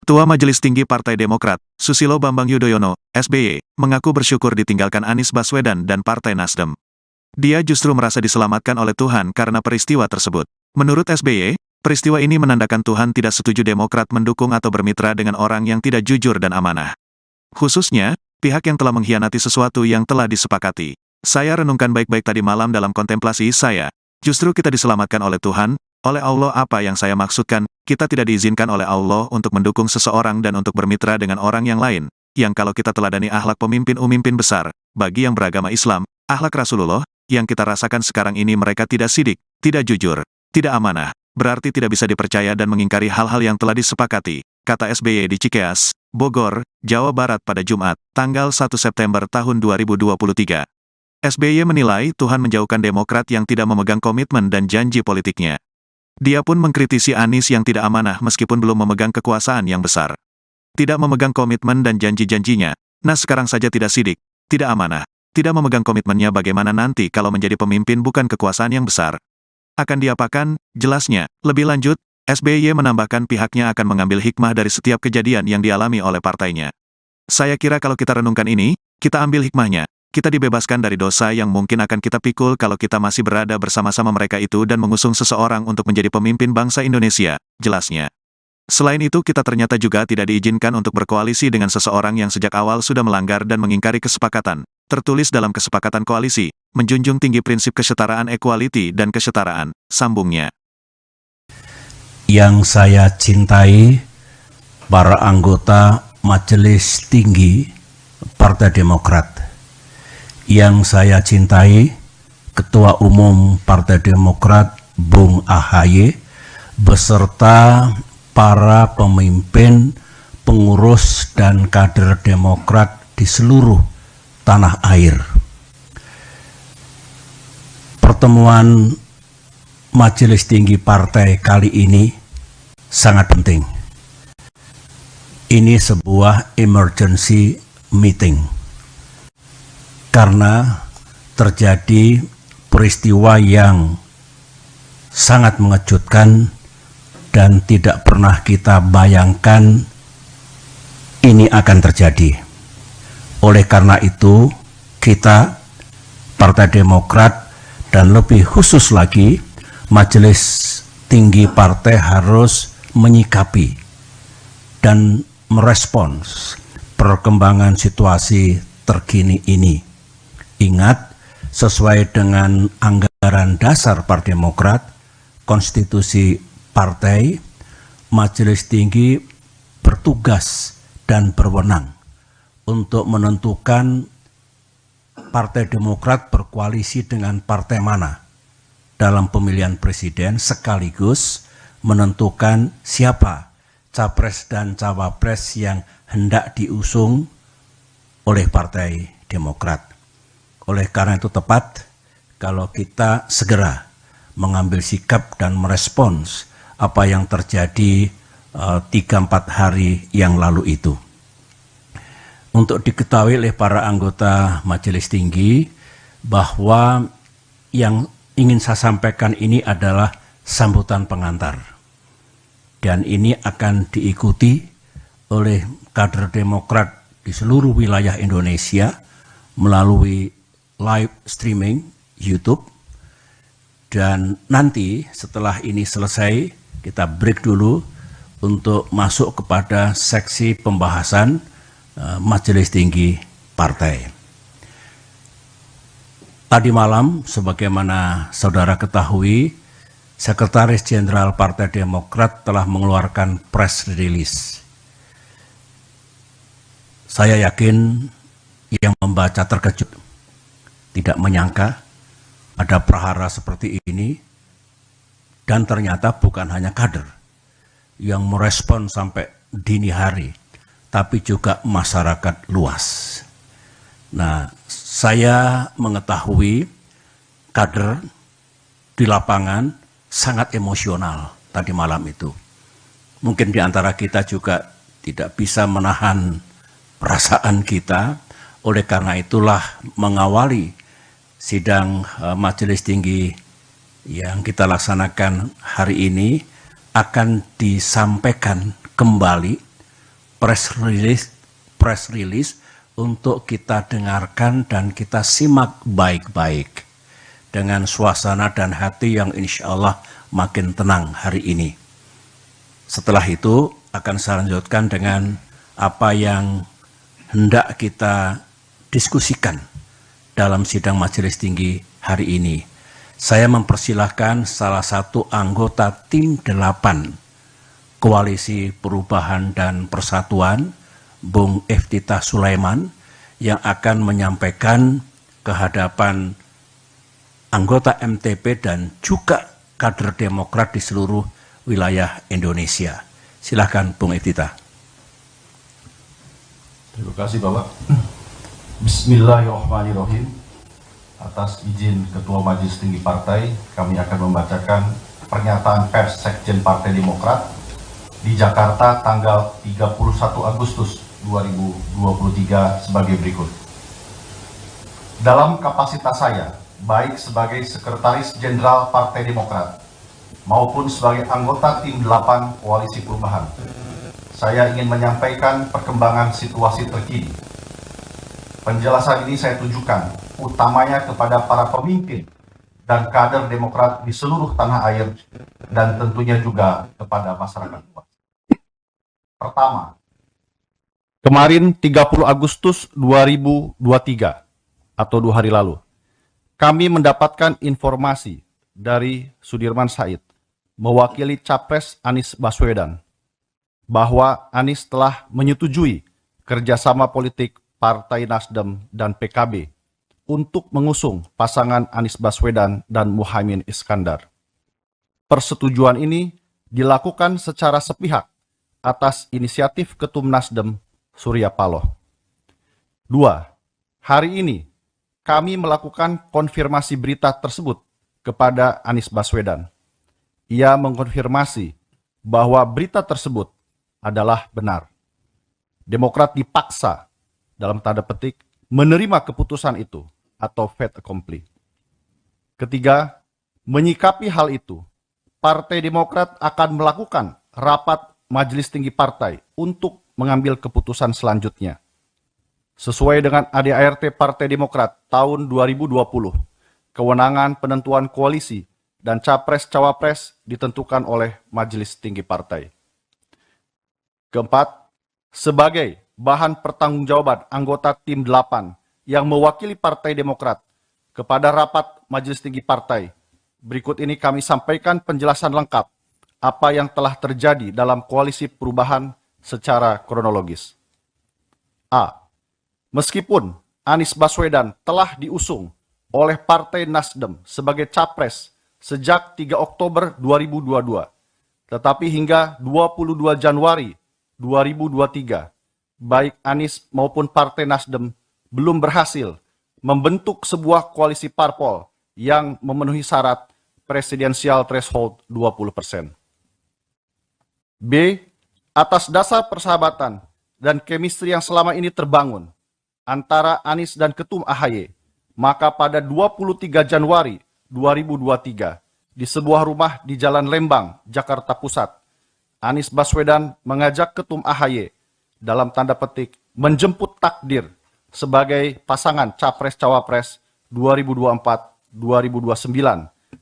Ketua Majelis Tinggi Partai Demokrat, Susilo Bambang Yudhoyono, SBY, mengaku bersyukur ditinggalkan Anies Baswedan dan Partai Nasdem. Dia justru merasa diselamatkan oleh Tuhan karena peristiwa tersebut. Menurut SBY, peristiwa ini menandakan Tuhan tidak setuju Demokrat mendukung atau bermitra dengan orang yang tidak jujur dan amanah. Khususnya, pihak yang telah mengkhianati sesuatu yang telah disepakati. Saya renungkan baik-baik tadi malam dalam kontemplasi saya. Justru kita diselamatkan oleh Tuhan, oleh Allah. Apa yang saya maksudkan, kita tidak diizinkan oleh Allah untuk mendukung seseorang dan untuk bermitra dengan orang yang lain, yang kalau kita teladani akhlak pemimpin besar, bagi yang beragama Islam, akhlak Rasulullah, yang kita rasakan sekarang ini mereka tidak sidik, tidak jujur, tidak amanah, berarti tidak bisa dipercaya dan mengingkari hal-hal yang telah disepakati, kata SBY di Cikeas, Bogor, Jawa Barat pada Jumat, tanggal 1 September tahun 2023. SBY menilai Tuhan menjauhkan Demokrat yang tidak memegang komitmen dan janji politiknya. Dia pun mengkritisi Anies yang tidak amanah meskipun belum memegang kekuasaan yang besar. Tidak memegang komitmen dan janji-janjinya. Nah sekarang saja tidak sidik, tidak amanah, tidak memegang komitmennya, bagaimana nanti kalau menjadi pemimpin bukan kekuasaan yang besar? Akan diapakan? Jelasnya. Lebih lanjut, SBY menambahkan pihaknya akan mengambil hikmah dari setiap kejadian yang dialami oleh partainya. Saya kira kalau kita renungkan ini, kita ambil hikmahnya. Kita dibebaskan dari dosa yang mungkin akan kita pikul kalau kita masih berada bersama-sama mereka itu dan mengusung seseorang untuk menjadi pemimpin bangsa Indonesia, jelasnya. Selain itu kita ternyata juga tidak diizinkan untuk berkoalisi dengan seseorang yang sejak awal sudah melanggar dan mengingkari kesepakatan, tertulis dalam kesepakatan koalisi, menjunjung tinggi prinsip kesetaraan, equality dan kesetaraan, sambungnya. Yang saya cintai, para anggota Majelis Tinggi Partai Demokrat. Yang saya cintai, Ketua Umum Partai Demokrat Bung AHY, beserta para pemimpin, pengurus, dan kader Demokrat di seluruh tanah air. Pertemuan Majelis Tinggi Partai kali ini sangat penting. Ini sebuah emergency meeting. Karena terjadi peristiwa yang sangat mengejutkan dan tidak pernah kita bayangkan ini akan terjadi. Oleh karena itu, kita, Partai Demokrat, dan lebih khusus lagi, Majelis Tinggi Partai harus menyikapi dan merespons perkembangan situasi terkini ini. Ingat, sesuai dengan anggaran dasar Partai Demokrat, konstitusi partai, Majelis Tinggi bertugas dan berwenang untuk menentukan Partai Demokrat berkoalisi dengan partai mana dalam pemilihan presiden, sekaligus menentukan siapa capres dan cawapres yang hendak diusung oleh Partai Demokrat. Oleh karena itu tepat kalau kita segera mengambil sikap dan merespons apa yang terjadi 3-4 hari yang lalu itu. Untuk diketahui oleh para anggota Majelis Tinggi bahwa yang ingin saya sampaikan ini adalah sambutan pengantar. Dan ini akan diikuti oleh kader Demokrat di seluruh wilayah Indonesia melalui live streaming YouTube. Dan nanti setelah ini selesai, kita break dulu untuk masuk kepada seksi pembahasan Majelis Tinggi Partai. Tadi malam, sebagaimana saudara ketahui, Sekretaris Jenderal Partai Demokrat telah mengeluarkan press release. Saya yakin yang membaca terkejut, tidak menyangka ada prahara seperti ini, dan ternyata bukan hanya kader yang merespon sampai dini hari, tapi juga masyarakat luas. Nah, saya mengetahui kader di lapangan sangat emosional tadi malam itu. Mungkin di antara kita juga tidak bisa menahan perasaan kita, oleh karena itulah mengawali sidang Majelis Tinggi yang kita laksanakan hari ini akan disampaikan kembali press release untuk kita dengarkan dan kita simak baik-baik dengan suasana dan hati yang insya Allah makin tenang hari ini. Setelah itu akan saya lanjutkan dengan apa yang hendak kita diskusikan dalam sidang Majelis Tinggi hari ini. Saya mempersilahkan salah satu anggota tim 8 Koalisi Perubahan dan Persatuan, Bung Iftitah Sulaiman, yang akan menyampaikan ke hadapan anggota MTP dan juga kader Demokrat di seluruh wilayah Indonesia. Silakan Bung Iftitah. Terima kasih Bapak. Bismillahirrahmanirrahim. Atas izin Ketua Majelis Tinggi Partai, kami akan membacakan pernyataan pers Sekjen Partai Demokrat di Jakarta tanggal 31 Agustus 2023 sebagai berikut. Dalam kapasitas saya, baik sebagai Sekretaris Jenderal Partai Demokrat maupun sebagai anggota tim 8 Koalisi Perubahan, saya ingin menyampaikan perkembangan situasi terkini. Penjelasan ini saya tujukan utamanya kepada para pemimpin dan kader Demokrat di seluruh tanah air dan tentunya juga kepada masyarakat luas. Pertama, kemarin 30 Agustus 2023 atau 2 hari lalu, kami mendapatkan informasi dari Sudirman Said mewakili Capres Anies Baswedan bahwa Anies telah menyetujui kerjasama politik Partai Nasdem dan PKB untuk mengusung pasangan Anies Baswedan dan Muhaimin Iskandar. Persetujuan ini dilakukan secara sepihak atas inisiatif Ketum Nasdem Surya Paloh. 2. Hari ini kami melakukan konfirmasi berita tersebut kepada Anies Baswedan. Ia mengkonfirmasi bahwa berita tersebut adalah benar. Demokrat dipaksa, dalam tanda petik, menerima keputusan itu atau fait accompli. Ketiga, menyikapi hal itu, Partai Demokrat akan melakukan rapat Majelis Tinggi Partai untuk mengambil keputusan selanjutnya. Sesuai dengan ADART Partai Demokrat tahun 2020, kewenangan penentuan koalisi dan capres-cawapres ditentukan oleh Majelis Tinggi Partai. Keempat, sebagai bahan pertanggungjawaban anggota tim 8 yang mewakili Partai Demokrat kepada rapat Majelis Tinggi Partai, berikut ini kami sampaikan penjelasan lengkap apa yang telah terjadi dalam koalisi perubahan secara kronologis. A. Meskipun Anies Baswedan telah diusung oleh Partai Nasdem sebagai capres sejak 3 Oktober 2022, tetapi hingga 22 Januari 2023, baik Anies maupun Partai Nasdem belum berhasil membentuk sebuah koalisi parpol yang memenuhi syarat presidensial threshold 20%. B. Atas dasar persahabatan dan chemistry yang selama ini terbangun antara Anies dan Ketum AHY, maka pada 23 Januari 2023 di sebuah rumah di Jalan Lembang, Jakarta Pusat, Anies Baswedan mengajak Ketum AHY dalam tanda petik menjemput takdir sebagai pasangan Capres-Cawapres 2024-2029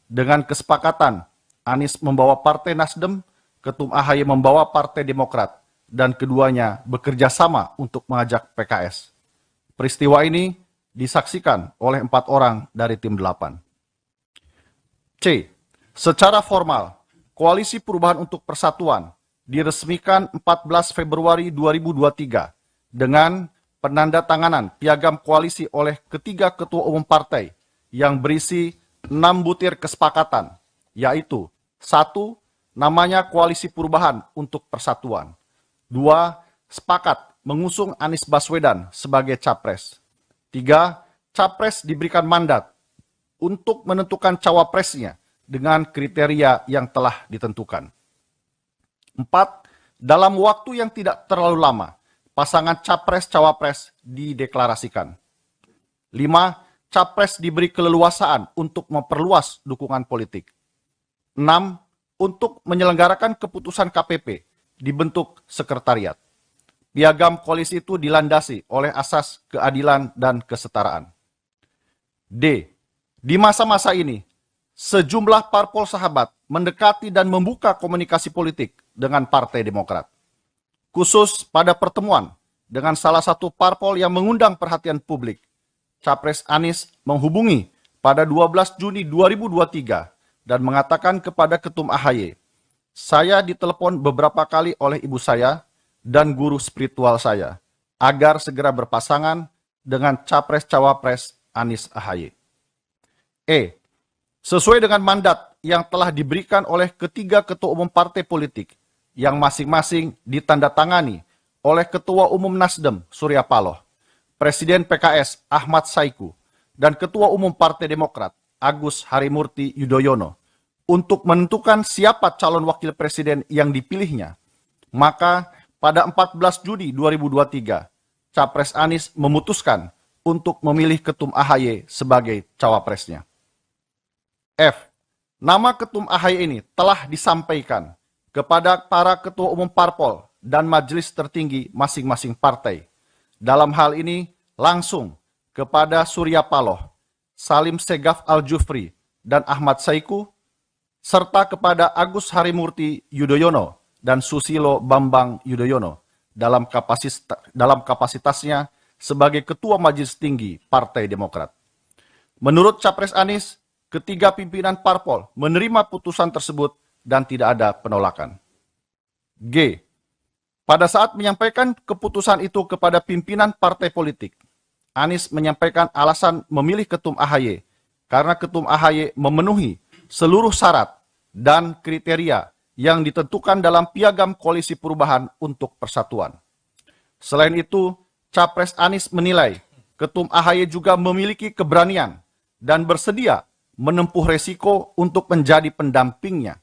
dengan kesepakatan Anies membawa Partai Nasdem, Ketum AHY membawa Partai Demokrat, dan keduanya bekerja sama untuk mengajak PKS. Peristiwa ini disaksikan oleh 4 orang dari tim 8. C. Secara formal, Koalisi Perubahan untuk Persatuan diresmikan 14 Februari 2023 dengan penandatanganan piagam koalisi oleh ketiga ketua umum partai yang berisi 6 butir kesepakatan, yaitu 1. Namanya Koalisi Perubahan untuk Persatuan. 2. Sepakat mengusung Anies Baswedan sebagai capres. 3. Capres diberikan mandat untuk menentukan cawapresnya dengan kriteria yang telah ditentukan. 4. Dalam waktu yang tidak terlalu lama, pasangan capres-cawapres dideklarasikan. 5. Capres diberi keleluasaan untuk memperluas dukungan politik. 6. Untuk menyelenggarakan keputusan KPP, dibentuk sekretariat. piagam koalisi itu dilandasi oleh asas keadilan dan kesetaraan. D. Di masa-masa ini, sejumlah parpol sahabat mendekati dan membuka komunikasi politik dengan Partai Demokrat. Khusus pada pertemuan dengan salah satu parpol yang mengundang perhatian publik, Capres Anies menghubungi pada 12 Juni 2023 dan mengatakan kepada Ketum AHY, "Saya ditelepon beberapa kali oleh ibu saya dan guru spiritual saya agar segera berpasangan dengan Capres-Cawapres Anies AHY." E. Sesuai dengan mandat yang telah diberikan oleh ketiga ketua umum partai politik yang masing-masing ditandatangani oleh Ketua Umum Nasdem Surya Paloh, Presiden PKS Ahmad Saiku, dan Ketua Umum Partai Demokrat Agus Harimurti Yudhoyono untuk menentukan siapa calon wakil presiden yang dipilihnya, maka pada 14 Juni 2023, Capres Anies memutuskan untuk memilih Ketum AHY sebagai cawapresnya. F. Nama Ketum AHY ini telah disampaikan kepada para Ketua Umum Parpol dan Majelis Tertinggi masing-masing partai. Dalam hal ini langsung kepada Surya Paloh, Salim Segaf Al-Jufri, dan Ahmad Saiku, serta kepada Agus Harimurti Yudhoyono dan Susilo Bambang Yudhoyono dalam kapasitasnya sebagai Ketua Majelis Tinggi Partai Demokrat. Menurut Capres Anies, ketiga pimpinan parpol menerima putusan tersebut dan tidak ada penolakan. G. Pada saat menyampaikan keputusan itu kepada pimpinan partai politik, Anies menyampaikan alasan memilih Ketum AHY karena Ketum AHY memenuhi seluruh syarat dan kriteria yang ditentukan dalam Piagam Koalisi Perubahan untuk Persatuan. Selain itu, Capres Anies menilai Ketum AHY juga memiliki keberanian dan bersedia menempuh resiko untuk menjadi pendampingnya,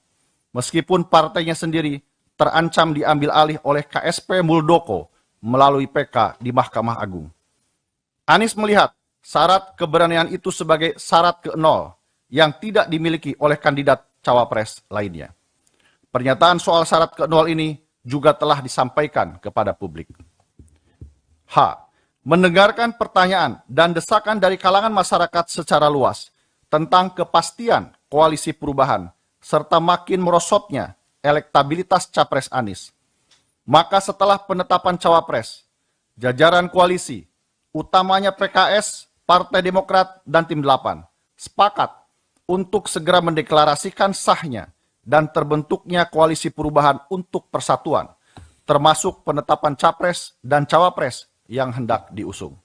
meskipun partainya sendiri terancam diambil alih oleh KSP Muldoko melalui PK di Mahkamah Agung. Anies melihat syarat keberanian itu sebagai syarat ke-0 yang tidak dimiliki oleh kandidat cawapres lainnya. Pernyataan soal syarat ke-0 ini juga telah disampaikan kepada publik. H. Mendengarkan pertanyaan dan desakan dari kalangan masyarakat secara luas tentang kepastian koalisi perubahan serta makin merosotnya elektabilitas Capres Anies. Maka setelah penetapan cawapres, jajaran koalisi, utamanya PKS, Partai Demokrat, dan Tim 8, sepakat untuk segera mendeklarasikan sahnya dan terbentuknya koalisi perubahan untuk persatuan, termasuk penetapan capres dan cawapres yang hendak diusung.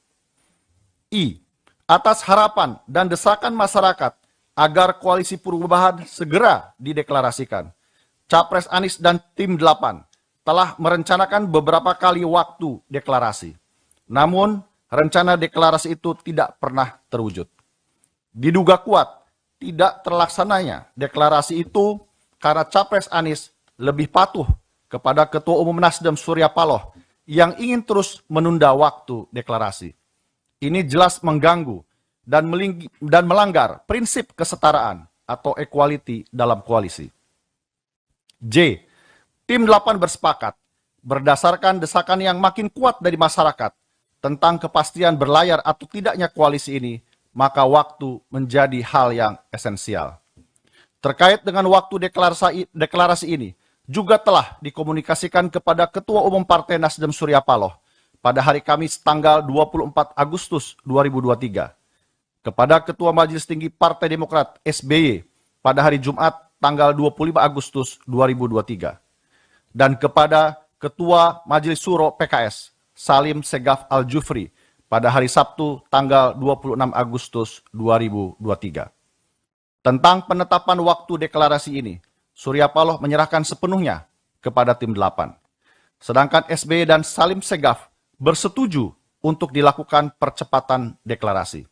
I. Atas harapan dan desakan masyarakat agar koalisi perubahan segera dideklarasikan, Capres Anies dan Tim 8 telah merencanakan beberapa kali waktu deklarasi. Namun, rencana deklarasi itu tidak pernah terwujud. Diduga kuat tidak terlaksananya deklarasi itu karena Capres Anies lebih patuh kepada Ketua Umum Nasdem Surya Paloh yang ingin terus menunda waktu deklarasi. Ini jelas mengganggu dan melanggar prinsip kesetaraan atau equality dalam koalisi. J. Tim 8 bersepakat berdasarkan desakan yang makin kuat dari masyarakat tentang kepastian berlayar atau tidaknya koalisi ini, maka waktu menjadi hal yang esensial. Terkait dengan waktu deklarasi ini, juga telah dikomunikasikan kepada Ketua Umum Partai Nasdem Surya Paloh pada hari Kamis tanggal 24 Agustus 2023, kepada Ketua Majelis Tinggi Partai Demokrat SBY pada hari Jumat tanggal 25 Agustus 2023, dan kepada Ketua Majelis Suro PKS Salim Segaf Al-Jufri pada hari Sabtu tanggal 26 Agustus 2023. Tentang penetapan waktu deklarasi ini, Surya Paloh menyerahkan sepenuhnya kepada Tim 8. Sedangkan SBY dan Salim Segaf bersetuju untuk dilakukan percepatan deklarasi.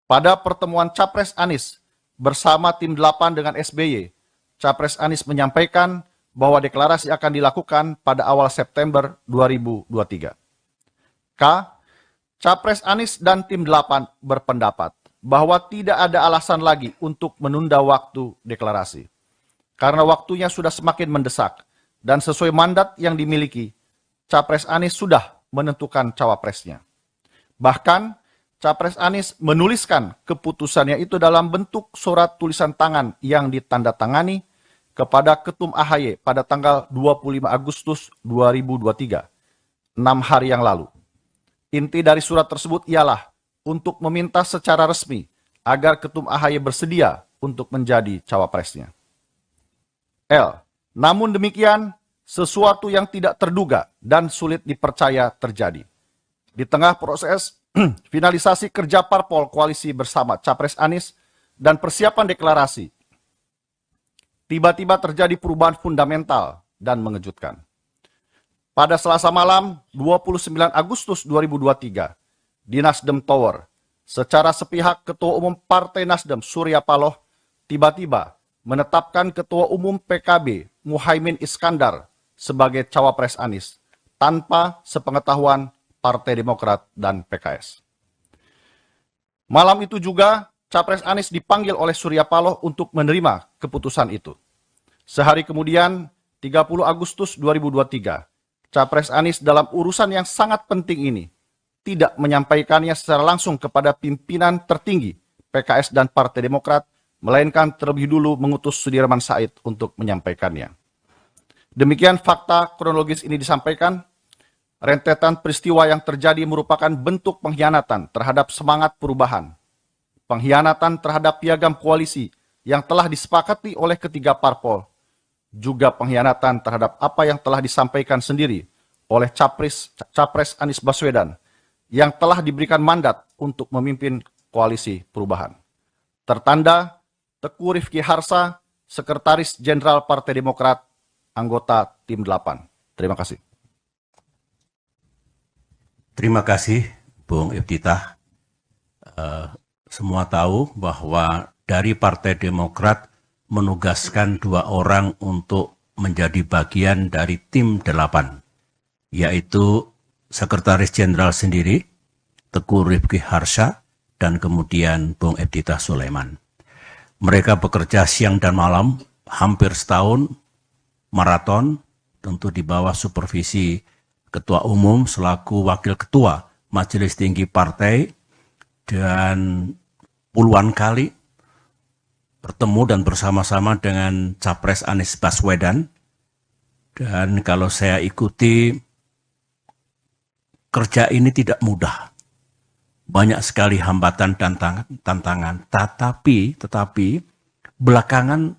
Pada pertemuan Capres Anies bersama Tim 8 dengan SBY, Capres Anies menyampaikan bahwa deklarasi akan dilakukan pada awal September 2023. K. Capres Anies dan Tim 8 berpendapat bahwa tidak ada alasan lagi untuk menunda waktu deklarasi. Karena waktunya sudah semakin mendesak dan sesuai mandat yang dimiliki, Capres Anies sudah menentukan cawapresnya. Bahkan, Capres Anies menuliskan keputusannya itu dalam bentuk surat tulisan tangan yang ditandatangani kepada Ketum AHY pada tanggal 25 Agustus 2023, 6 hari yang lalu. Inti dari surat tersebut ialah untuk meminta secara resmi agar Ketum AHY bersedia untuk menjadi cawapresnya. Namun demikian, sesuatu yang tidak terduga dan sulit dipercaya terjadi. Di tengah proses finalisasi kerja parpol koalisi bersama Capres Anies dan persiapan deklarasi, tiba-tiba terjadi perubahan fundamental dan mengejutkan. Pada Selasa malam 29 Agustus 2023, di Nasdem Tower, secara sepihak Ketua Umum Partai Nasdem Surya Paloh tiba-tiba menetapkan Ketua Umum PKB Muhaimin Iskandar sebagai cawapres Anies tanpa sepengetahuan Partai Demokrat dan PKS. Malam itu juga Capres Anies dipanggil oleh Surya Paloh untuk menerima keputusan itu. Sehari kemudian, 30 Agustus 2023, Capres Anies dalam urusan yang sangat penting ini tidak menyampaikannya secara langsung kepada pimpinan tertinggi PKS dan Partai Demokrat, melainkan terlebih dulu mengutus Sudirman Said untuk menyampaikannya. Demikian fakta kronologis ini disampaikan. Rentetan peristiwa yang terjadi merupakan bentuk pengkhianatan terhadap semangat perubahan, pengkhianatan terhadap piagam koalisi yang telah disepakati oleh ketiga parpol, juga pengkhianatan terhadap apa yang telah disampaikan sendiri oleh Capres Anies Baswedan yang telah diberikan mandat untuk memimpin koalisi perubahan. Tertanda Teguh Rifki Harsa, Sekretaris Jenderal Partai Demokrat, anggota Tim 8. Terima kasih. Terima kasih, Bung Iftitah. Semua tahu bahwa dari Partai Demokrat menugaskan 2 orang untuk menjadi bagian dari Tim 8, yaitu Sekretaris Jenderal sendiri, Teguh Rifki Harsha, dan kemudian Bung Iftitah Sulaiman. Mereka bekerja siang dan malam, hampir setahun, maraton, tentu di bawah supervisi Ketua Umum selaku Wakil Ketua Majelis Tinggi Partai, dan puluhan kali bertemu dan bersama-sama dengan Capres Anies Baswedan. Dan kalau saya ikuti, kerja ini tidak mudah. Banyak sekali hambatan dan tantangan. Tetapi belakangan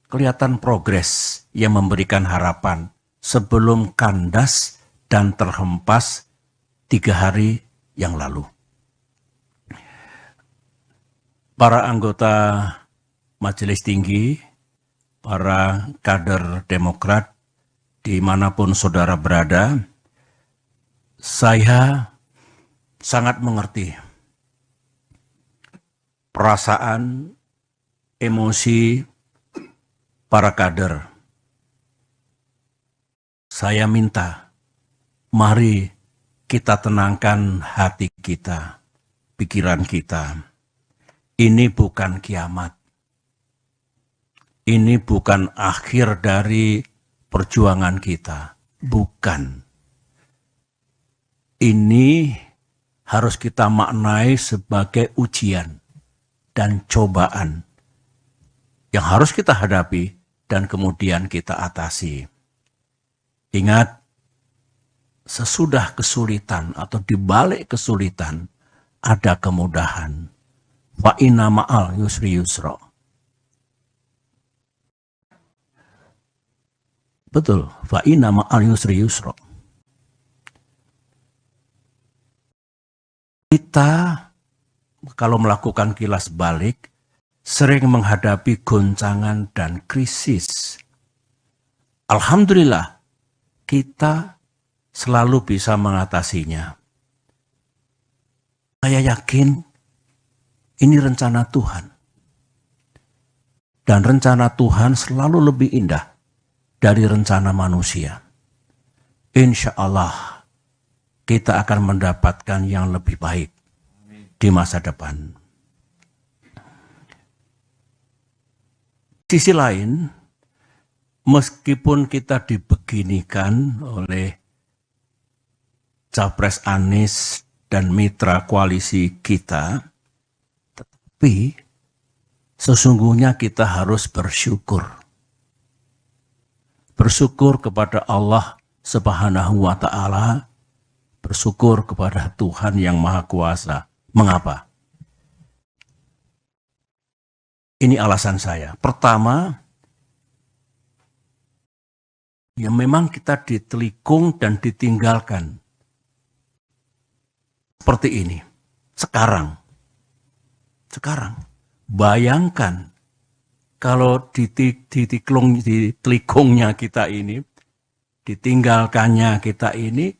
kelihatan progres yang memberikan harapan sebelum kandas dan terhempas 3 hari yang lalu. Para anggota Majelis Tinggi, para kader Demokrat, dimanapun saudara berada, saya sangat mengerti perasaan, emosi para kader. Saya minta, mari kita tenangkan hati kita, pikiran kita. Ini bukan kiamat. Ini bukan akhir dari perjuangan kita. Bukan. Ini harus kita maknai sebagai ujian dan cobaan yang harus kita hadapi dan kemudian kita atasi. Ingat, sesudah kesulitan atau di balik kesulitan ada kemudahan. Fa inna ma'al yusri yusra. Betul, fa inna ma'al yusri yusra. Kita kalau melakukan kilas balik sering menghadapi goncangan dan krisis. Alhamdulillah, kita selalu bisa mengatasinya. Saya yakin ini rencana Tuhan. Dan rencana Tuhan selalu lebih indah dari rencana manusia. Insya Allah kita akan mendapatkan yang lebih baik di masa depan. Sisi lain, meskipun kita dibeginikan oleh Capres Anies dan mitra koalisi kita, tetapi sesungguhnya kita harus bersyukur. Bersyukur kepada Allah Subhanahu wa Ta'ala, bersyukur kepada Tuhan yang Maha Kuasa. Mengapa? Ini alasan saya. Pertama, ya memang kita ditelikung dan ditinggalkan. Seperti ini. Sekarang. Bayangkan kalau ditelikungnya kita ini, ditinggalkannya kita ini,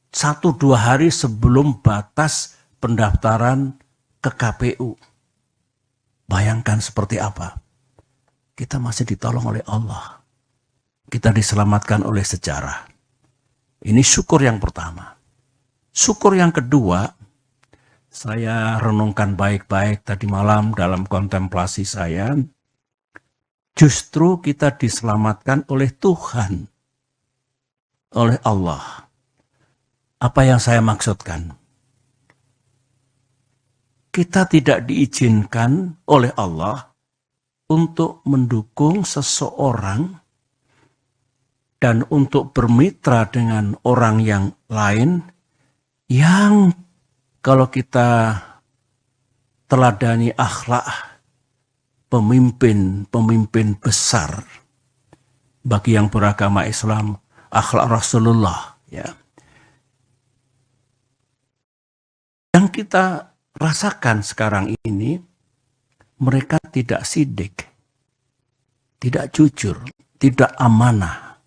1-2 hari sebelum batas pendaftaran ke KPU. Bayangkan seperti apa. Kita masih ditolong oleh Allah. Kita diselamatkan oleh sejarah. Ini syukur yang pertama. Syukur yang kedua, saya renungkan baik-baik tadi malam dalam kontemplasi saya. Justru kita diselamatkan oleh Tuhan. Oleh Allah. Apa yang saya maksudkan? Kita tidak diizinkan oleh Allah untuk mendukung seseorang dan untuk bermitra dengan orang yang lain yang kalau kita teladani akhlak pemimpin besar bagi yang beragama Islam, akhlak Rasulullah, ya. Yang kita rasakan sekarang ini, mereka tidak sidik, tidak jujur, tidak amanah.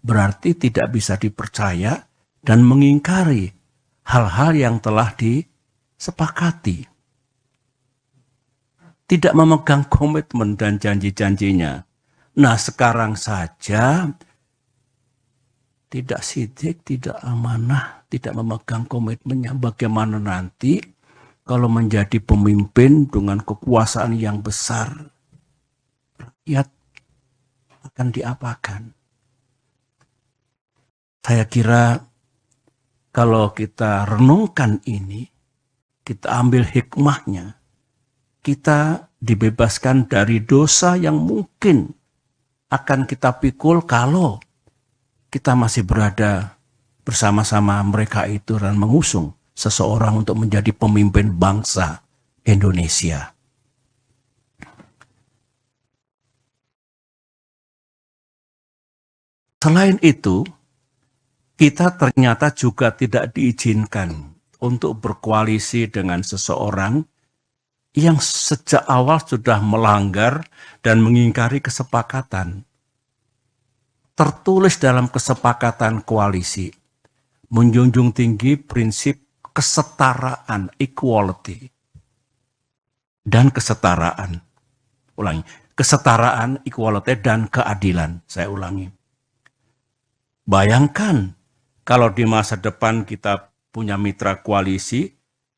Berarti tidak bisa dipercaya dan mengingkari hal-hal yang telah disepakati. Tidak memegang komitmen dan janji-janjinya. Nah, sekarang saja tidak sidik, tidak amanah, tidak memegang komitmennya. Bagaimana nanti kalau menjadi pemimpin dengan kekuasaan yang besar, rakyat akan diapakan? Saya kira kalau kita renungkan ini, kita ambil hikmahnya, kita dibebaskan dari dosa yang mungkin akan kita pikul kalau kita masih berada bersama-sama mereka itu dan mengusung seseorang untuk menjadi pemimpin bangsa Indonesia. Selain itu, kita ternyata juga tidak diizinkan untuk berkoalisi dengan seseorang yang sejak awal sudah melanggar dan mengingkari kesepakatan. Tertulis dalam kesepakatan koalisi, menjunjung tinggi prinsip kesetaraan, equality, dan kesetaraan. Ulangi, kesetaraan, equality, dan keadilan. Saya ulangi. Bayangkan kalau di masa depan kita punya mitra koalisi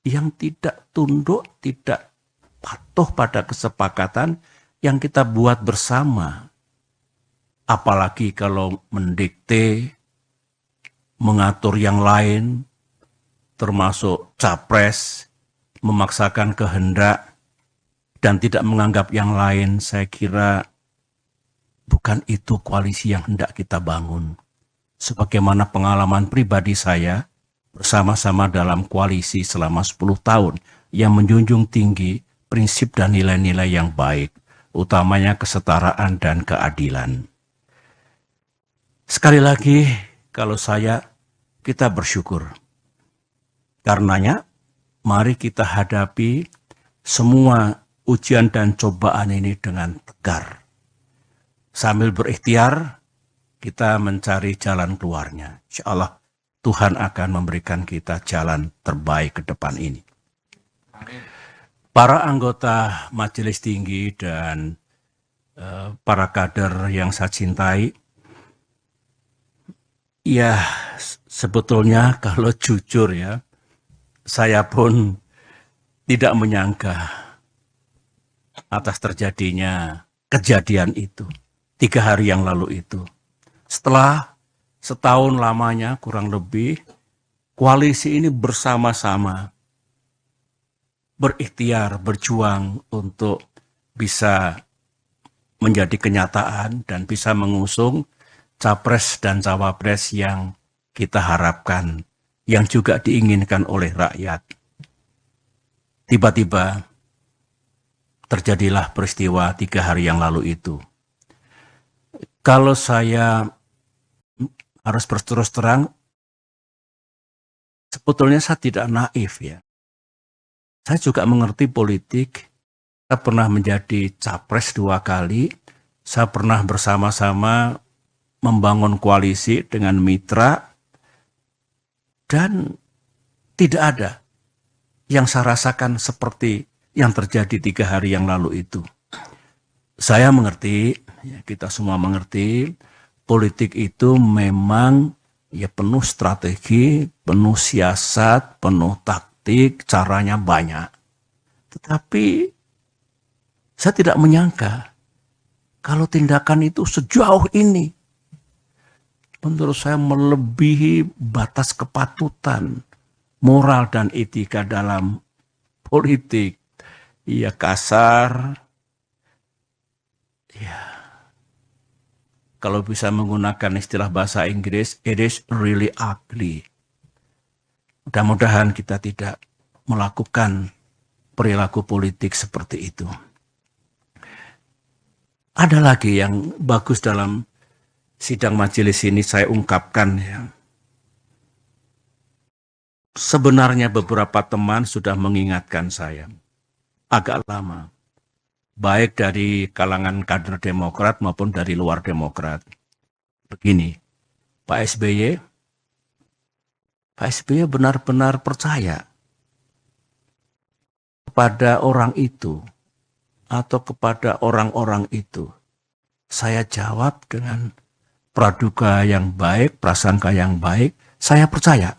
yang tidak tunduk, tidak patuh pada kesepakatan yang kita buat bersama. Apalagi kalau mendikte, mengatur yang lain, termasuk capres, memaksakan kehendak, dan tidak menganggap yang lain, saya kira bukan itu koalisi yang hendak kita bangun. Sebagaimana pengalaman pribadi saya bersama-sama dalam koalisi selama 10 tahun yang menjunjung tinggi prinsip dan nilai-nilai yang baik, utamanya kesetaraan dan keadilan. Sekali lagi, kalau kita bersyukur. Karenanya, mari kita hadapi semua ujian dan cobaan ini dengan tegar. Sambil berikhtiar, kita mencari jalan keluarnya. Insya Allah Tuhan akan memberikan kita jalan terbaik ke depan ini. Para anggota Majelis Tinggi dan para kader yang saya cintai, ya sebetulnya kalau jujur ya, saya pun tidak menyangka atas terjadinya kejadian itu 3 hari yang lalu itu. Setelah setahun lamanya kurang lebih koalisi ini bersama-sama berikhtiar, berjuang untuk bisa menjadi kenyataan dan bisa mengusung capres dan cawapres yang kita harapkan, yang juga diinginkan oleh rakyat. Tiba-tiba terjadilah peristiwa 3 hari yang lalu itu. Kalau saya harus berterus terang, sebetulnya saya tidak naif ya. Saya juga mengerti politik. Saya pernah menjadi capres 2 kali. Saya pernah bersama-sama membangun koalisi dengan mitra. Dan tidak ada yang saya rasakan seperti yang terjadi 3 hari yang lalu itu. Saya mengerti, ya kita semua mengerti, politik itu memang ya penuh strategi, penuh siasat, penuh taktik, caranya banyak. Tetapi saya tidak menyangka kalau tindakan itu sejauh ini, menurut saya melebihi batas kepatutan, moral dan etika dalam politik. Ya kasar, ya kalau bisa menggunakan istilah bahasa Inggris, it is really ugly. Mudah-mudahan kita tidak melakukan perilaku politik seperti itu. Ada lagi yang bagus dalam sidang majelis ini saya ungkapkan ya. Sebenarnya beberapa teman sudah mengingatkan saya agak lama, baik dari kalangan kader Demokrat maupun dari luar Demokrat. Begini, Pak SBY benar-benar percaya kepada orang itu atau kepada orang-orang itu. Saya jawab dengan praduga yang baik, prasangka yang baik, saya percaya.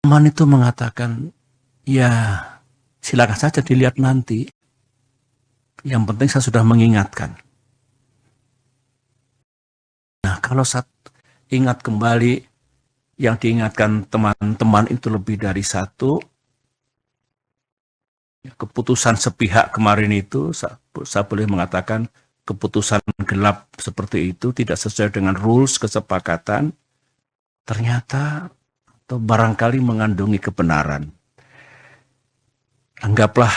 Teman itu mengatakan, ya silakan saja dilihat nanti. Yang penting saya sudah mengingatkan. Nah kalau saya ingat kembali, yang diingatkan teman-teman itu lebih dari satu. Keputusan sepihak kemarin itu, saya boleh mengatakan keputusan gelap seperti itu, tidak sesuai dengan rules kesepakatan, ternyata atau barangkali mengandungi kebenaran. Anggaplah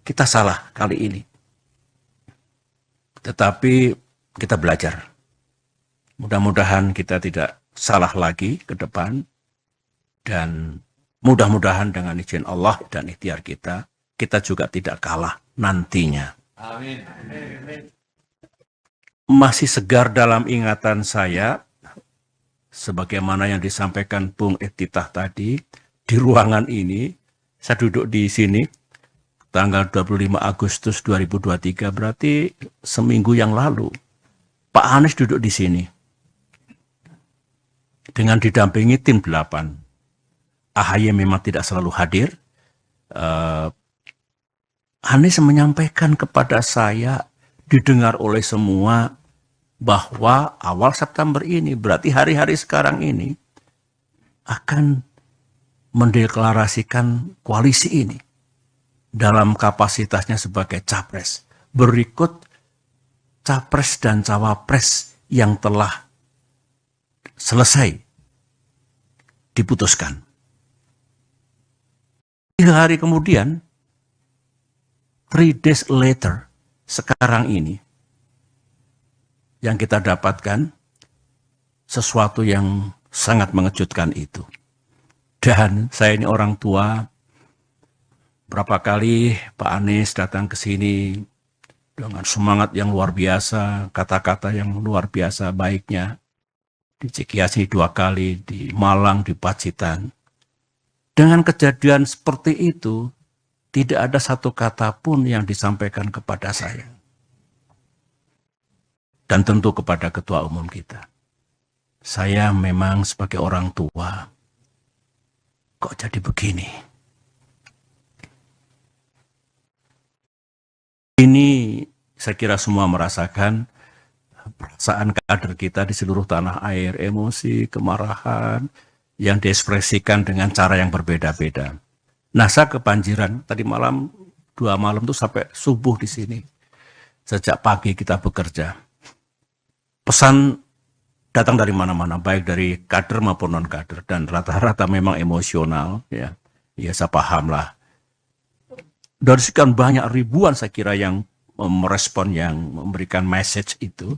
kita salah kali ini. Tetapi kita belajar. Mudah-mudahan kita tidak salah lagi ke depan. Dan mudah-mudahan dengan izin Allah dan ikhtiar kita, kita juga tidak kalah nantinya. Amin. Masih segar dalam ingatan saya, sebagaimana yang disampaikan Bung Iftitah tadi, di ruangan ini, saya duduk di sini, tanggal 25 Agustus 2023, berarti seminggu yang lalu. Pak Anies duduk di sini, dengan didampingi tim 8. AHY memang tidak selalu hadir. Anies menyampaikan kepada saya, didengar oleh semua, bahwa awal September ini, berarti hari-hari sekarang ini, akan mendeklarasikan koalisi ini dalam kapasitasnya sebagai capres. Berikut capres dan cawapres yang telah selesai diputuskan. 3 hari kemudian, 3 days later, sekarang ini, yang kita dapatkan sesuatu yang sangat mengejutkan itu. Dan saya ini orang tua, berapa kali Pak Anies datang ke sini dengan semangat yang luar biasa, kata-kata yang luar biasa baiknya. Di Cikiasi 2 kali, di Malang, di Pacitan. Dengan kejadian seperti itu, tidak ada satu kata pun yang disampaikan kepada saya. Dan tentu kepada ketua umum kita. Saya memang sebagai orang tua, kok jadi begini? Ini saya kira semua merasakan perasaan kader kita di seluruh tanah air, emosi, kemarahan, yang diekspresikan dengan cara yang berbeda-beda. Nah, saya kebanjiran, tadi malam, 2 malam tuh sampai subuh di sini. Sejak pagi kita bekerja. Pesan datang dari mana-mana, baik dari kader maupun non-kader, dan rata-rata memang emosional, ya. Ya, saya paham lah. Dari sekian banyak ribuan saya kira yang merespon, yang memberikan message itu,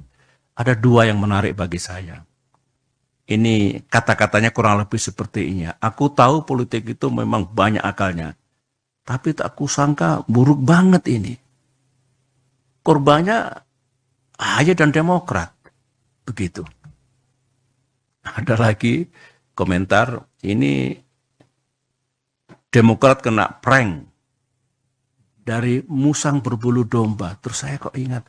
ada 2 yang menarik bagi saya. Ini kata-katanya kurang lebih seperti ini. Aku tahu politik itu memang banyak akalnya, tapi tak kusangka buruk banget ini. Korbannya AHY dan Demokrat. Begitu. Ada lagi komentar, ini Demokrat kena prank dari musang berbulu domba. Terus saya kok ingat,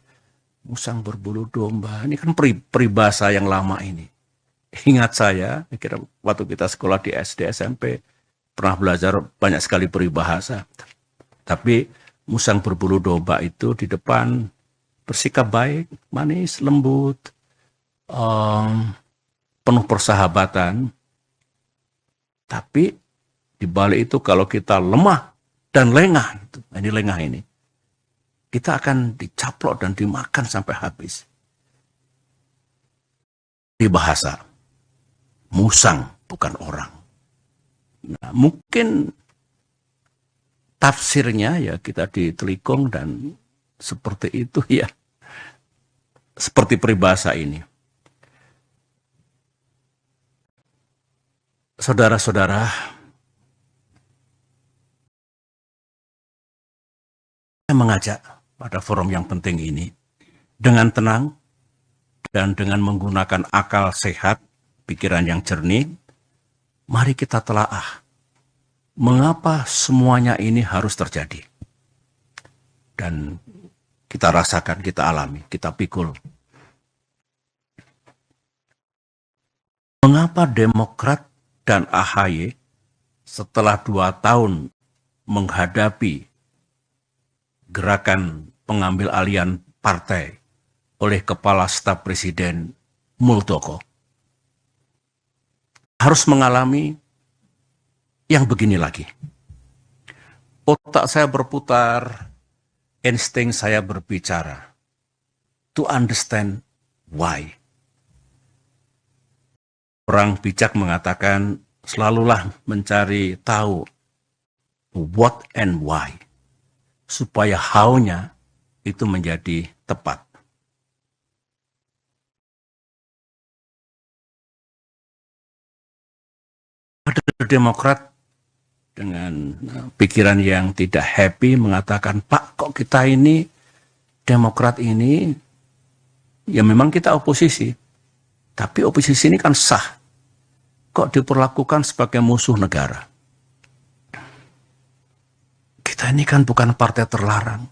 musang berbulu domba, ini kan peribahasa yang lama ini. Ingat saya kira waktu kita sekolah di SD, SMP, pernah belajar banyak sekali peribahasa. Tapi musang berbulu domba itu di depan bersikap baik, manis, lembut, penuh persahabatan. Tapi di balik itu kalau kita lemah dan lengah, ini lengah ini, kita akan dicaplok dan dimakan sampai habis. Di bahasa, musang bukan orang. Nah, mungkin tafsirnya ya kita ditelikung dan seperti itu ya. Seperti peribahasa ini. Saudara-saudara, saya mengajak pada forum yang penting ini dengan tenang dan dengan menggunakan akal sehat, pikiran yang jernih, mari kita telaah mengapa semuanya ini harus terjadi. Dan kita rasakan, kita alami, kita pikul. Mengapa Demokrat dan AHY setelah 2 tahun menghadapi gerakan pengambil alihan partai oleh Kepala Staf Presiden Muldoko harus mengalami yang begini lagi. Otak saya berputar, insting saya berbicara. To understand why. Orang bijak mengatakan, selalulah mencari tahu what and why, supaya how-nya itu menjadi tepat. Ada Demokrat dengan pikiran yang tidak happy mengatakan, Pak, kok kita ini, Demokrat ini, ya memang kita oposisi, tapi oposisi ini kan sah. Kok diperlakukan sebagai musuh negara? Kita ini kan bukan partai terlarang.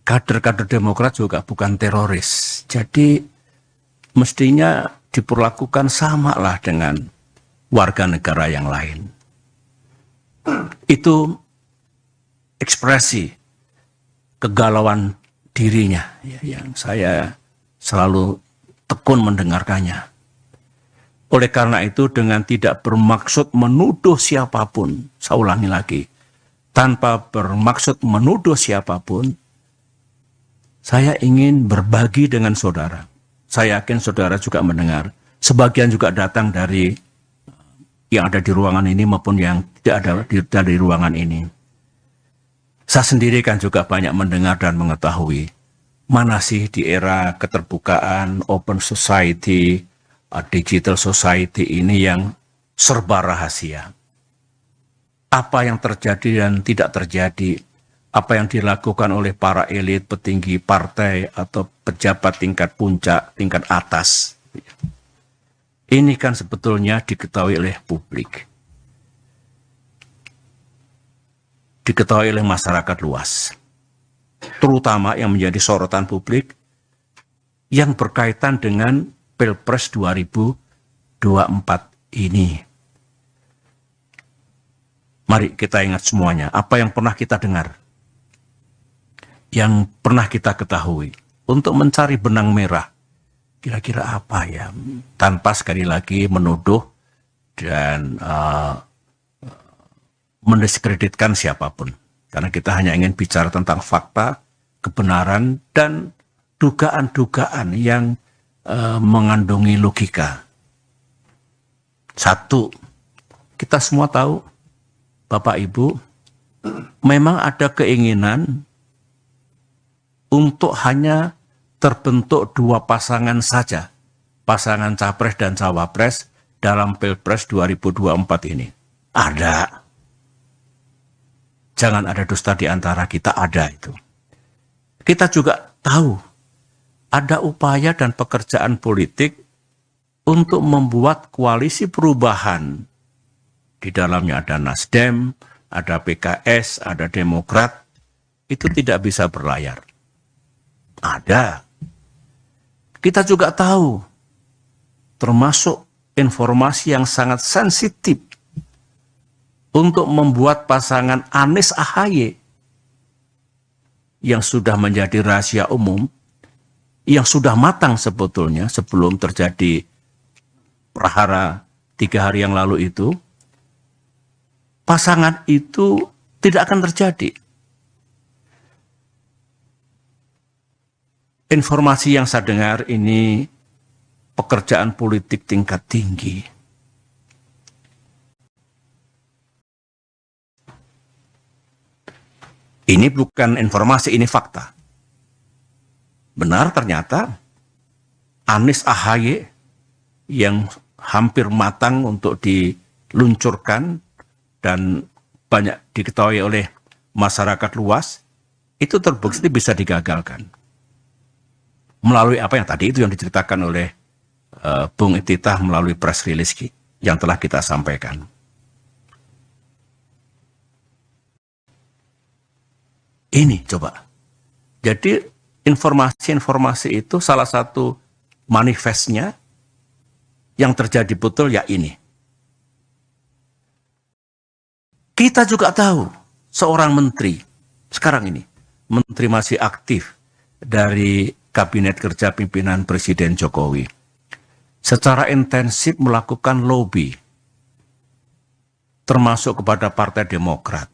Kader-kader Demokrat juga bukan teroris. Jadi mestinya diperlakukan sama lah dengan warga negara yang lain. Itu ekspresi kegalauan dirinya yang saya selalu tekun mendengarkannya. Oleh karena itu, dengan tidak bermaksud menuduh siapapun, saya ulangi lagi, tanpa bermaksud menuduh siapapun, saya ingin berbagi dengan saudara. Saya yakin saudara juga mendengar. Sebagian juga datang dari yang ada di ruangan ini maupun yang tidak ada dari ruangan ini. Saya sendiri kan juga banyak mendengar dan mengetahui mana sih di era keterbukaan, open society, digital society ini yang serba rahasia. Apa yang terjadi dan tidak terjadi, apa yang dilakukan oleh para elit, petinggi partai, atau pejabat tingkat puncak, tingkat atas. Ini kan sebetulnya diketahui oleh publik. Diketahui oleh masyarakat luas. Terutama yang menjadi sorotan publik yang berkaitan dengan Pilpres 2024 ini. Mari kita ingat semuanya, apa yang pernah kita dengar, yang pernah kita ketahui. untuk mencari benang merah. Kira-kira apa ya? Tanpa sekali lagi menuduh dan mendiskreditkan siapapun. Karena kita hanya ingin bicara tentang fakta, kebenaran, dan dugaan-dugaan yang mengandungi logika. Satu, kita semua tahu, Bapak Ibu, memang ada keinginan untuk hanya terbentuk dua pasangan saja, pasangan capres dan cawapres dalam Pilpres 2024 ini. Ada. Jangan ada dusta di antara kita, ada itu. Kita juga tahu ada upaya dan pekerjaan politik untuk membuat koalisi perubahan. Di dalamnya ada Nasdem, ada PKS, ada Demokrat. Itu tidak bisa berlayar. Ada. Kita juga tahu, termasuk informasi yang sangat sensitif untuk membuat pasangan Anies Ahaye yang sudah menjadi rahasia umum, yang sudah matang sebetulnya sebelum terjadi prahara 3 hari yang lalu itu, pasangan itu tidak akan terjadi. Informasi yang saya dengar ini pekerjaan politik tingkat tinggi. Ini bukan informasi, ini fakta. Benar ternyata Anies Ahaye yang hampir matang untuk diluncurkan dan banyak diketahui oleh masyarakat luas, itu terbukti bisa digagalkan. Melalui apa yang tadi itu yang diceritakan oleh Bung Ittitah melalui press release yang telah kita sampaikan. Ini coba. Jadi informasi-informasi itu salah satu manifestnya yang terjadi betul ya ini. Kita juga tahu seorang menteri sekarang ini, menteri masih aktif dari Kabinet Kerja Pimpinan Presiden Jokowi, secara intensif melakukan lobby, termasuk kepada Partai Demokrat,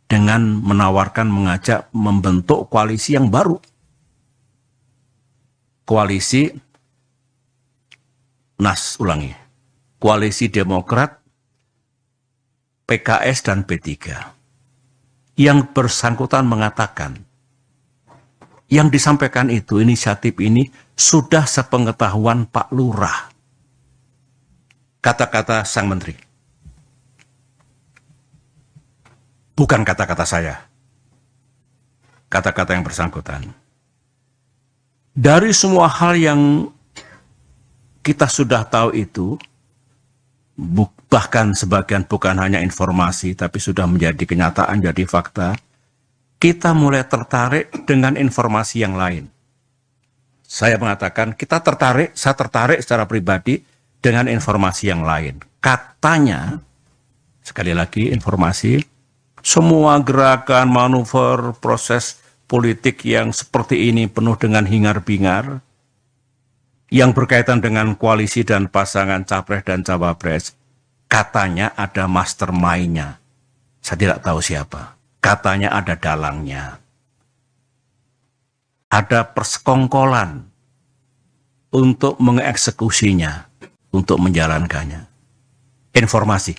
dengan menawarkan, mengajak membentuk koalisi yang baru. Koalisi Demokrat, PKS, dan P3. Yang bersangkutan mengatakan, yang disampaikan itu, inisiatif ini sudah sepengetahuan Pak Lurah. Kata-kata sang menteri. Bukan kata-kata saya. Kata-kata yang bersangkutan. Dari semua hal yang kita sudah tahu itu, bahkan sebagian bukan hanya informasi, tapi sudah menjadi kenyataan, jadi fakta, kita mulai tertarik dengan informasi yang lain. Saya mengatakan, saya tertarik secara pribadi dengan informasi yang lain. Katanya, sekali lagi informasi, semua gerakan, manuver, proses politik yang seperti ini penuh dengan hingar-bingar, yang berkaitan dengan koalisi dan pasangan capres dan cawapres, katanya ada mastermind-nya. Saya tidak tahu siapa. Katanya ada dalangnya. Ada persekongkolan untuk mengeksekusinya, untuk menjalankannya. Informasi.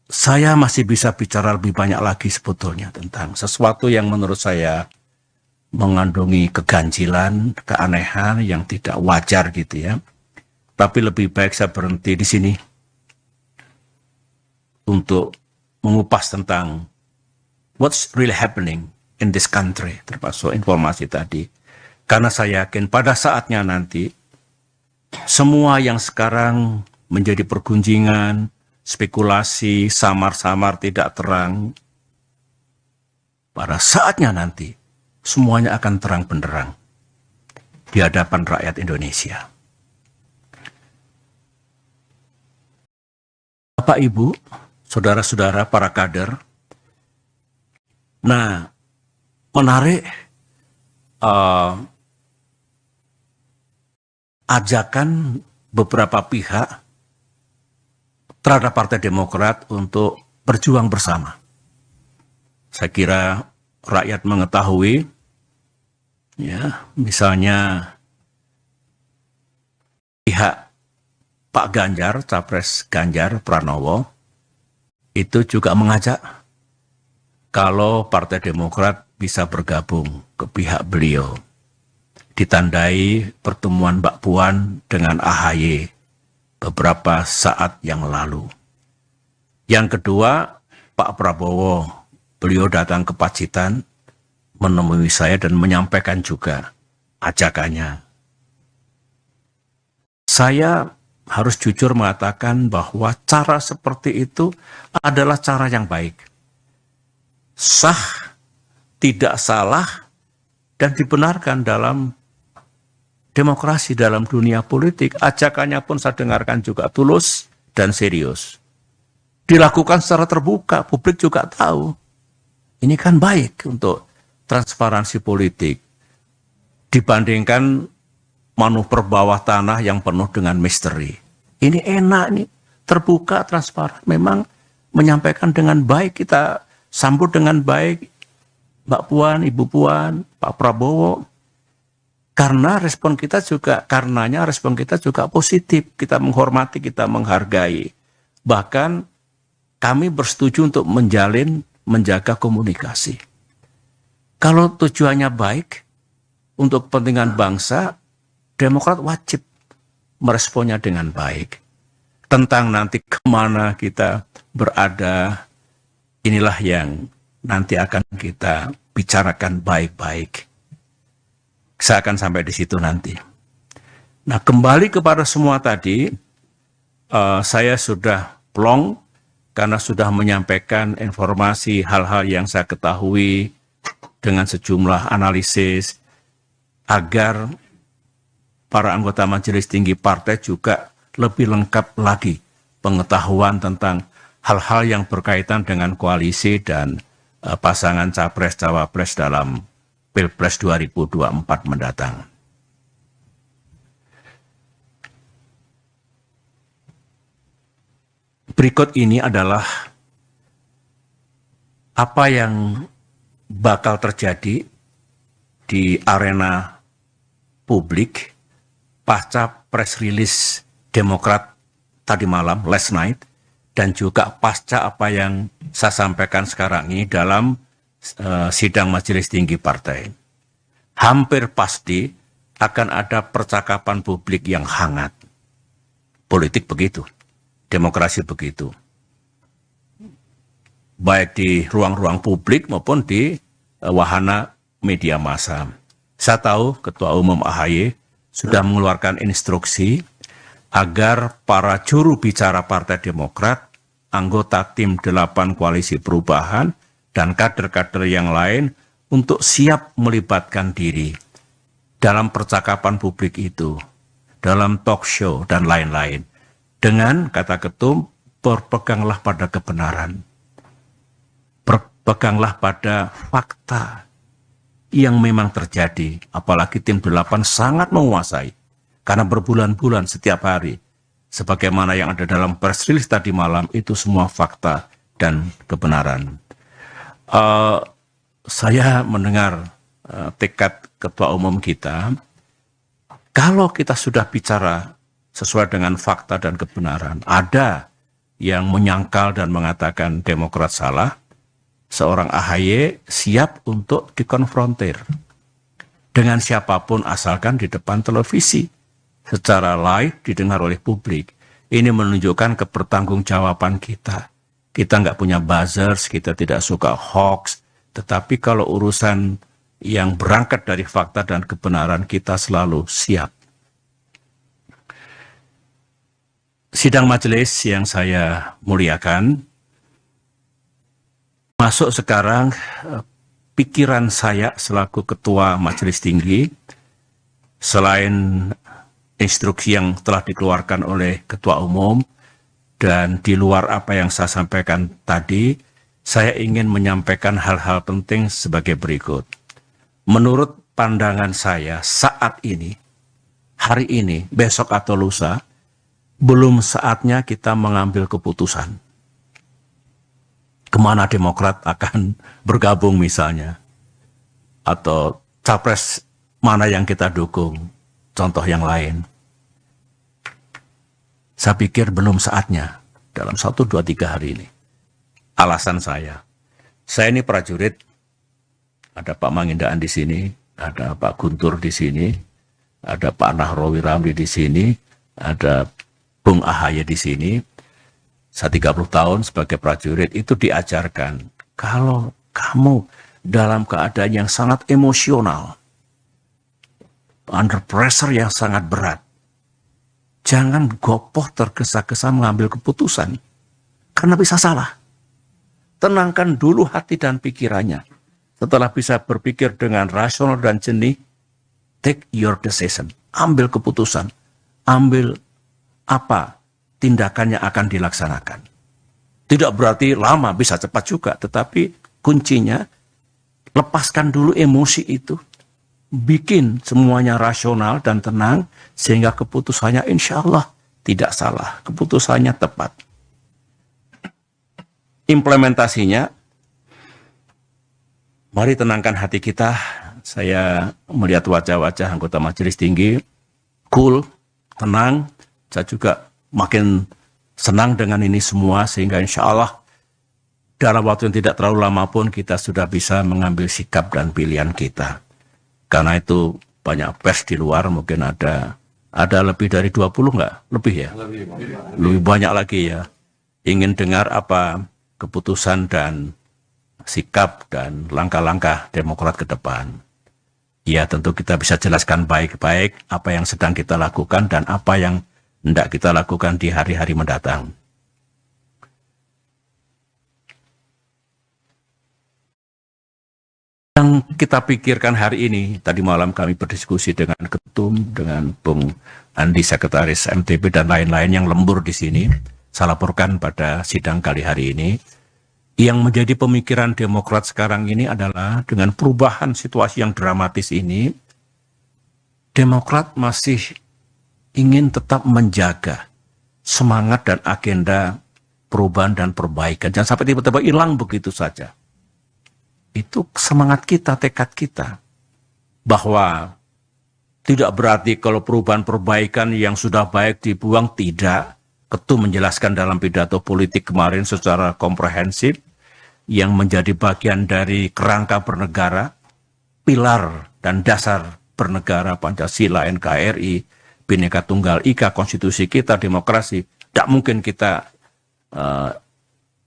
Saya masih bisa bicara lebih banyak lagi sebetulnya tentang sesuatu yang menurut saya mengandungi keganjilan, keanehan yang tidak wajar gitu ya. Tapi lebih baik saya berhenti di sini untuk mengupas tentang what's really happening in this country, termasuk informasi tadi. Karena saya yakin pada saatnya nanti, semua yang sekarang menjadi pergunjingan, spekulasi, samar-samar tidak terang, pada saatnya nanti, semuanya akan terang benderang di hadapan rakyat Indonesia. Bapak, Ibu, saudara-saudara, para kader, Nah, menarik ajakan beberapa pihak terhadap Partai Demokrat untuk berjuang bersama. Saya kira rakyat mengetahui, ya, misalnya pihak Pak Ganjar, Capres Ganjar Pranowo, itu juga mengajak kalau Partai Demokrat bisa bergabung ke pihak beliau. Ditandai pertemuan Mbak Puan dengan AHY beberapa saat yang lalu. Yang kedua, Pak Prabowo, beliau datang ke Pacitan, menemui saya dan menyampaikan juga ajakannya. Saya harus jujur mengatakan bahwa cara seperti itu adalah cara yang baik. Sah, tidak salah, dan dibenarkan dalam demokrasi, dalam dunia politik. Ajakannya pun saya dengarkan juga tulus dan serius. Dilakukan secara terbuka, publik juga tahu. Ini kan baik untuk transparansi politik. Dibandingkan manuver bawah tanah yang penuh dengan misteri. Ini enak nih, terbuka, transparan. Memang menyampaikan dengan baik, kita sambut dengan baik Mbak Puan, Ibu Puan, Pak Prabowo. Karenanya respon kita juga positif. Kita menghormati, kita menghargai. Bahkan kami bersetuju untuk menjaga komunikasi. Kalau tujuannya baik untuk kepentingan bangsa, Demokrat wajib meresponnya dengan baik. Tentang nanti kemana kita berada, inilah yang nanti akan kita bicarakan baik-baik. Saya akan sampai di situ nanti. Nah, kembali kepada semua tadi, saya sudah plong karena sudah menyampaikan informasi hal-hal yang saya ketahui dengan sejumlah analisis agar para anggota Majelis Tinggi Partai juga lebih lengkap lagi pengetahuan tentang hal-hal yang berkaitan dengan koalisi dan pasangan Capres-Cawapres dalam Pilpres 2024 mendatang. Berikut ini adalah apa yang bakal terjadi di arena publik pasca press release Demokrat tadi malam, last night, dan juga pasca apa yang saya sampaikan sekarang ini dalam sidang Majelis Tinggi Partai. Hampir pasti akan ada percakapan publik yang hangat. Politik begitu, demokrasi begitu. Baik di ruang-ruang publik maupun di wahana media massa. Saya tahu Ketua Umum AHY sudah mengeluarkan instruksi agar para juru bicara Partai Demokrat, anggota tim 8 Koalisi Perubahan, dan kader-kader yang lain untuk siap melibatkan diri dalam percakapan publik itu, dalam talk show, dan lain-lain. Dengan, kata Ketum, berpeganglah pada kebenaran. Berpeganglah pada fakta yang memang terjadi, apalagi tim 8 sangat menguasai, karena berbulan-bulan setiap hari, sebagaimana yang ada dalam press release tadi malam, itu semua fakta dan kebenaran. Saya mendengar tekad Ketua Umum kita, kalau kita sudah bicara sesuai dengan fakta dan kebenaran, ada yang menyangkal dan mengatakan Demokrat salah, seorang AHY siap untuk dikonfrontir dengan siapapun asalkan di depan televisi, secara live didengar oleh publik. Ini menunjukkan kebertanggungjawaban kita. Kita nggak punya buzzers, kita tidak suka hoax, tetapi kalau urusan yang berangkat dari fakta dan kebenaran, kita selalu siap. Sidang majelis yang saya muliakan, masuk sekarang pikiran saya selaku Ketua Majelis Tinggi, selain instruksi yang telah dikeluarkan oleh Ketua Umum, dan di luar apa yang saya sampaikan tadi, saya ingin menyampaikan hal-hal penting sebagai berikut. Menurut pandangan saya saat ini, hari ini, besok atau lusa, belum saatnya kita mengambil keputusan. Kemana Demokrat akan bergabung misalnya. Atau capres mana yang kita dukung. Contoh yang lain. Saya pikir belum saatnya dalam 1, 2, 3 hari ini. Alasan saya ini prajurit, ada Pak Mangindaan di sini, ada Pak Guntur di sini, ada Pak Nahrawi Ramli di sini, ada Bung Ahaye di sini. Saya 30 tahun sebagai prajurit itu diajarkan, kalau kamu dalam keadaan yang sangat emosional, under pressure yang sangat berat, jangan gopoh tergesa-gesa mengambil keputusan, karena bisa salah. Tenangkan dulu hati dan pikirannya. Setelah bisa berpikir dengan rasional dan jernih, take your decision. Ambil keputusan. Ambil apa tindakan yang akan dilaksanakan. Tidak berarti lama, bisa cepat juga. Tetapi kuncinya, lepaskan dulu emosi itu. Bikin semuanya rasional dan tenang, sehingga keputusannya insya Allah tidak salah. Keputusannya tepat. Implementasinya, mari tenangkan hati kita. Saya melihat wajah-wajah anggota Majelis Tinggi, cool, tenang. Saya juga makin senang dengan ini semua, sehingga insya Allah dalam waktu yang tidak terlalu lama pun kita sudah bisa mengambil sikap dan pilihan kita. Karena itu banyak pers di luar, mungkin ada lebih dari 20 enggak? Lebih ya? Lebih banyak lagi ya. Ingin dengar apa keputusan dan sikap dan langkah-langkah Demokrat ke depan. Ya, tentu kita bisa jelaskan baik-baik apa yang sedang kita lakukan dan apa yang hendak kita lakukan di hari-hari mendatang. Yang kita pikirkan hari ini, tadi malam kami berdiskusi dengan Ketum, dengan Bung Andi, Sekretaris MTB, dan lain-lain yang lembur di sini. Saya laporkan pada sidang kali hari ini. Yang menjadi pemikiran Demokrat sekarang ini adalah dengan perubahan situasi yang dramatis ini, Demokrat masih ingin tetap menjaga semangat dan agenda perubahan dan perbaikan. Jangan sampai tiba-tiba hilang begitu saja. Itu semangat kita, tekad kita. Bahwa tidak berarti kalau perubahan perbaikan yang sudah baik dibuang, tidak. Ketum menjelaskan dalam pidato politik kemarin secara komprehensif, yang menjadi bagian dari kerangka bernegara, pilar dan dasar bernegara, Pancasila, NKRI, Bhinneka Tunggal Ika, konstitusi kita, demokrasi, tidak mungkin kita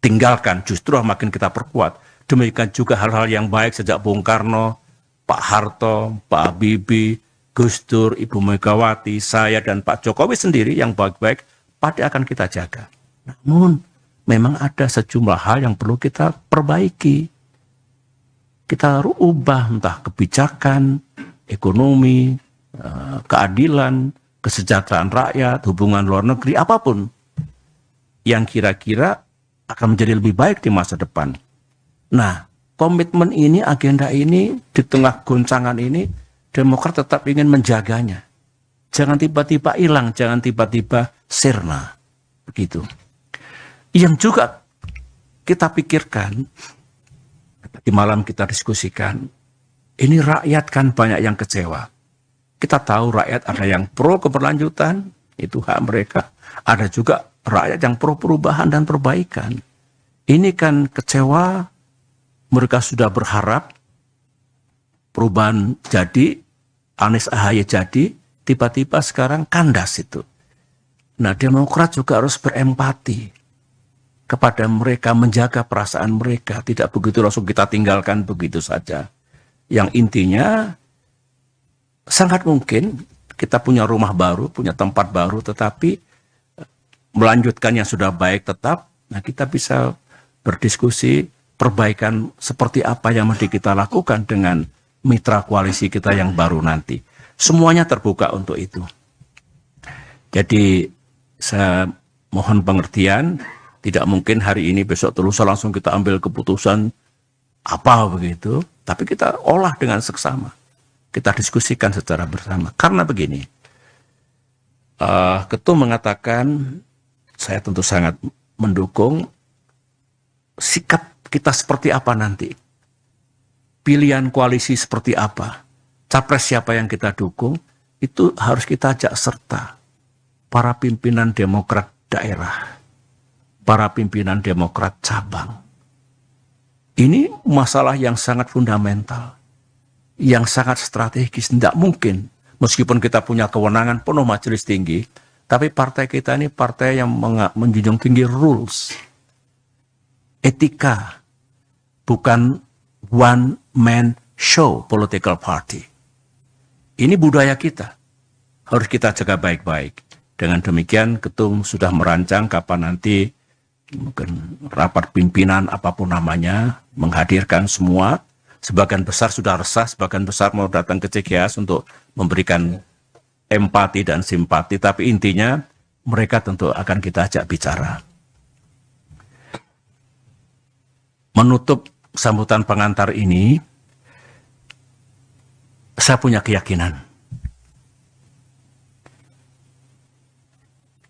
tinggalkan, justru makin kita perkuat. Demikian juga hal-hal yang baik sejak Bung Karno, Pak Harto, Pak Habibie, Gus Dur, Ibu Megawati, saya dan Pak Jokowi sendiri yang baik-baik, pasti akan kita jaga. Namun, memang ada sejumlah hal yang perlu kita perbaiki. Kita ubah entah kebijakan, ekonomi, keadilan, kesejahteraan rakyat, hubungan luar negeri, apapun yang kira-kira akan menjadi lebih baik di masa depan. Nah, komitmen ini, agenda ini, di tengah goncangan ini, Demokrat tetap ingin menjaganya. Jangan tiba-tiba hilang, jangan tiba-tiba sirna. Begitu. Yang juga kita pikirkan, di malam kita diskusikan, ini rakyat kan banyak yang kecewa. Kita tahu rakyat ada yang pro keberlanjutan, itu hak mereka. Ada juga rakyat yang pro perubahan dan perbaikan. Ini kan kecewa, mereka sudah berharap perubahan jadi, Anies Ahaye jadi, tiba-tiba sekarang kandas itu. Nah, Demokrat juga harus berempati kepada mereka, menjaga perasaan mereka, tidak begitu langsung kita tinggalkan begitu saja. Yang intinya, sangat mungkin kita punya rumah baru, punya tempat baru, tetapi melanjutkan yang sudah baik tetap, nah kita bisa berdiskusi perbaikan seperti apa yang mesti kita lakukan dengan mitra koalisi kita yang baru nanti. Semuanya terbuka untuk itu. Jadi saya mohon pengertian, Tidak mungkin hari ini besok lusa langsung kita ambil keputusan apa begitu, tapi kita olah dengan seksama. Kita diskusikan secara bersama. Karena begini, Ketum mengatakan, saya tentu sangat mendukung sikap kita seperti apa nanti. Pilihan koalisi seperti apa. Capres siapa yang kita dukung, itu harus kita ajak serta para pimpinan Demokrat daerah, para pimpinan Demokrat cabang. Ini masalah yang sangat fundamental, yang sangat strategis. Tidak mungkin, meskipun kita punya kewenangan penuh majelis tinggi, tapi partai kita ini partai yang menjunjung tinggi rules, etika, bukan one man show political party. Ini budaya kita, harus kita jaga baik-baik. Dengan demikian, Ketum sudah merancang kapan nanti mungkin rapat pimpinan apapun namanya, menghadirkan semua. Sebagian besar sudah resah, sebagian besar mau datang ke CGS untuk memberikan empati dan simpati, tapi intinya mereka tentu akan kita ajak bicara. Menutup sambutan pengantar ini, saya punya keyakinan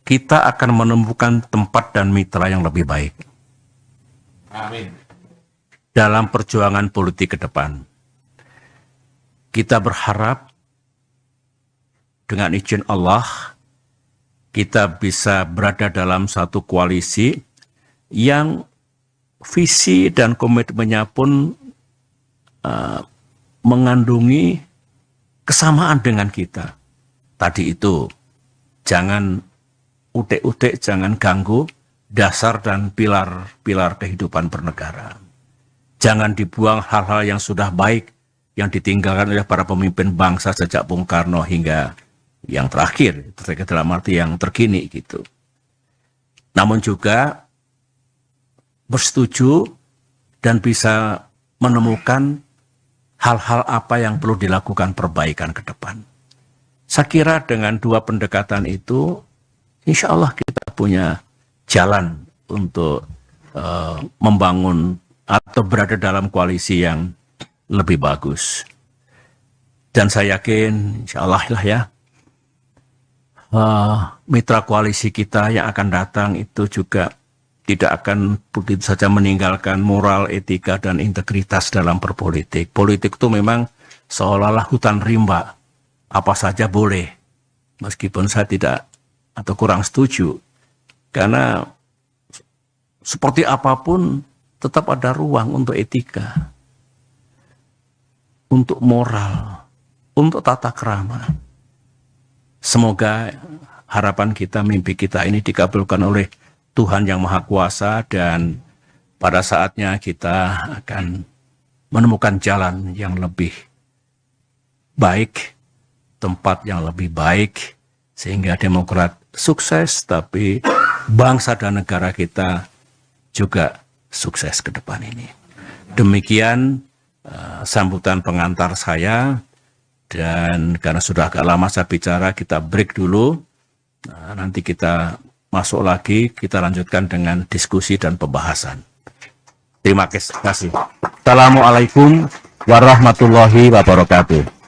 kita akan menemukan tempat dan mitra yang lebih baik. Amin. Dalam perjuangan politik ke depan. Kita berharap dengan izin Allah, kita bisa berada dalam satu koalisi yang visi dan komitmennya pun mengandungi kesamaan dengan kita. Tadi itu, jangan utek-utek, jangan ganggu dasar dan pilar-pilar kehidupan bernegara. Jangan dibuang hal-hal yang sudah baik, yang ditinggalkan oleh para pemimpin bangsa sejak Bung Karno hingga yang terakhir, dalam arti yang terkini gitu. Namun juga bersetuju dan bisa menemukan hal-hal apa yang perlu dilakukan perbaikan ke depan. Saya kira dengan dua pendekatan itu, insya Allah kita punya jalan untuk membangun atau berada dalam koalisi yang lebih bagus. Dan saya yakin, insya Allah lah ya, mitra koalisi kita yang akan datang itu juga tidak akan begitu saja meninggalkan moral, etika, dan integritas dalam berpolitik. Politik itu memang seolah-olah hutan rimba, apa saja boleh, meskipun saya tidak atau kurang setuju, karena seperti apapun tetap ada ruang untuk etika, untuk moral, untuk tata krama. Semoga harapan kita, mimpi kita ini dikabulkan oleh Tuhan yang Maha Kuasa, dan pada saatnya kita akan menemukan jalan yang lebih baik, tempat yang lebih baik, sehingga Demokrat sukses, tapi bangsa dan negara kita juga sukses ke depan ini. Demikian sambutan pengantar saya, dan karena sudah agak lama saya bicara, kita break dulu. Nanti kita masuk lagi, kita lanjutkan dengan diskusi dan pembahasan. Terima kasih. Assalamualaikum warahmatullahi wabarakatuh.